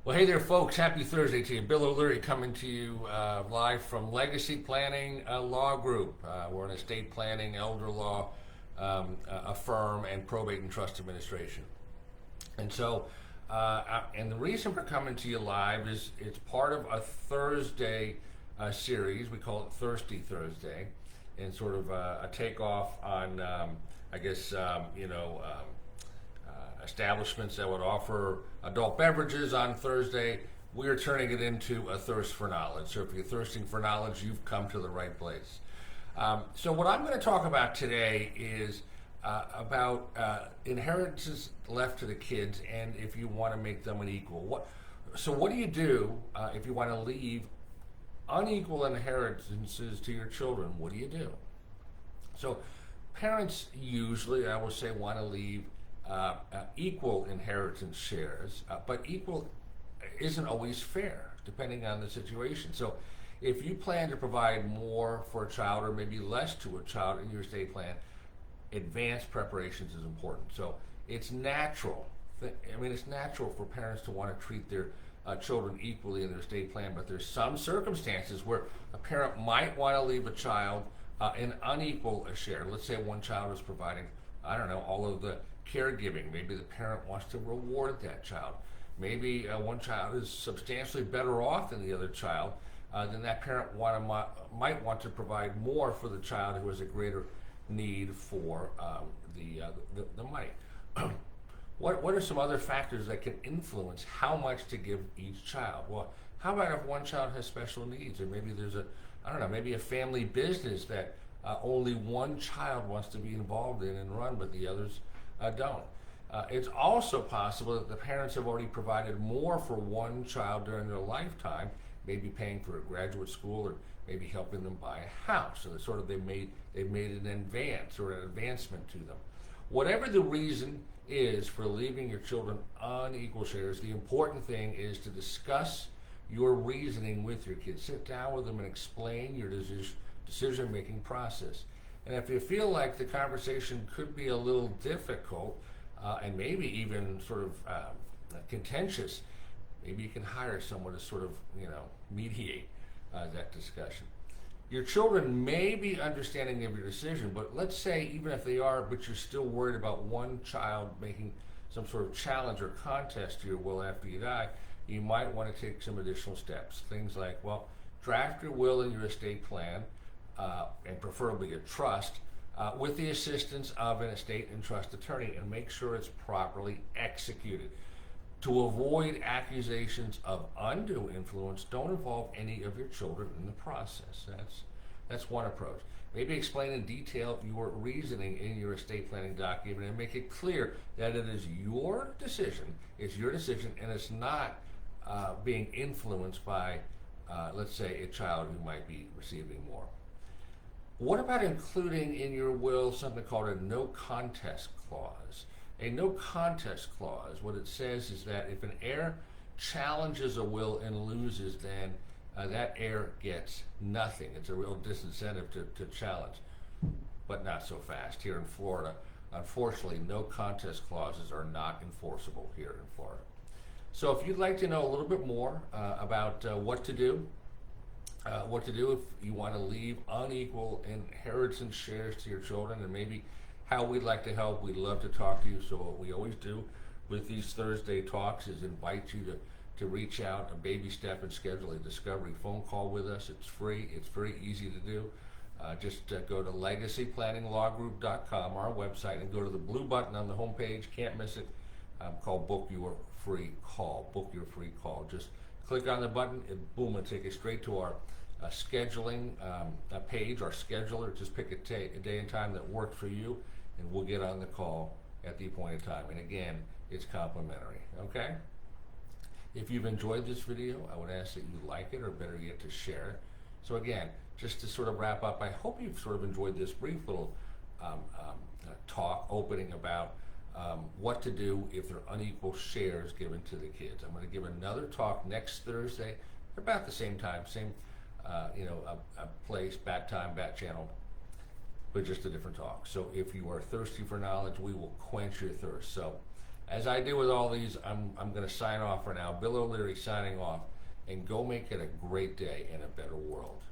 Well, hey there, folks. Happy Thursday to you. Bill O'Leary coming to you live from Legacy Planning Law Group. We're an estate planning, elder law, a firm, and probate and trust administration. And so, and the reason we're coming to you live is it's part of a Thursday series. We call it Thirsty Thursday, and sort of a takeoff on, establishments that would offer adult beverages on Thursday. We're turning it into a thirst for knowledge. So if you're thirsting for knowledge, you've come to the right place. So what I'm going to talk about today is about inheritances left to the kids, and if you want to make them unequal. What do you do if you want to leave unequal inheritances to your children? What do you do? So parents usually, I will say, want to leave equal inheritance shares, but equal isn't always fair depending on the situation. So if you plan to provide more for a child or maybe less to a child in your estate plan, advanced preparations is important. So it's natural. It's natural for parents to want to treat their children equally in their estate plan, but there's some circumstances where a parent might want to leave a child an unequal share. Let's say one child is providing, all of the caregiving. Maybe the parent wants to reward that child. Maybe one child is substantially better off than the other child. Then that parent might want to provide more for the child who has a greater need for the money. What are some other factors that can influence how much to give each child? Well, how about if one child has special needs, or maybe there's maybe a family business that only one child wants to be involved in and run, but the others don't. It's also possible that the parents have already provided more for one child during their lifetime, maybe paying for a graduate school or maybe helping them buy a house. So they've made an advance or an advancement to them. Whatever the reason is for leaving your children unequal shares, the important thing is to discuss your reasoning with your kids. Sit down with them and explain your decision-making process. And if you feel like the conversation could be a little difficult and maybe even sort of contentious, maybe you can hire someone to sort of, mediate that discussion. Your children may be understanding of your decision, but let's say even if they are, but you're still worried about one child making some sort of challenge or contest to your will after you die, you might want to take some additional steps. Things like, draft your will and your estate plan, and preferably a trust, with the assistance of an estate and trust attorney, and make sure it's properly executed. To avoid accusations of undue influence, don't involve any of your children in the process. That's one approach. Maybe explain in detail your reasoning in your estate planning document and make it clear that it is your decision. It's your decision, and it's not being influenced by, let's say, a child who might be receiving more. What about including in your will something called a no contest clause? A no contest clause, what it says is that if an heir challenges a will and loses, then that heir gets nothing. It's a real disincentive to challenge, but not so fast here in Florida. Unfortunately, no contest clauses are not enforceable here in Florida. So if you'd like to know a little bit more about what to do if you want to leave unequal inheritance shares to your children, and maybe how we'd like to help, we'd love to talk to you. So what we always do with these Thursday talks is invite you to reach out, a baby step, and schedule a discovery phone call with us. It's free. It's very easy to do. Just go to legacyplanninglawgroup.com, our website, and go to the blue button on the homepage. Can't miss it. Called Book Your Free Call. Book Your Free Call. Just click on the button, and boom, it'll take you straight to our scheduling page, our scheduler. Just pick a day and time that works for you, and we'll get on the call at the appointed time. And again, it's complimentary, okay? If you've enjoyed this video, I would ask that you like it, or better yet, to share it. So again, just to sort of wrap up, I hope you've sort of enjoyed this brief little talk opening about what to do if there are unequal shares given to the kids. I'm going to give another talk next Thursday, about the same time, same a place, bat time, bat channel, but just a different talk. So if you are thirsty for knowledge, we will quench your thirst. So As I do with all these, I'm going to sign off for now. Bill O'Leary signing off, and go make it a great day and a better world.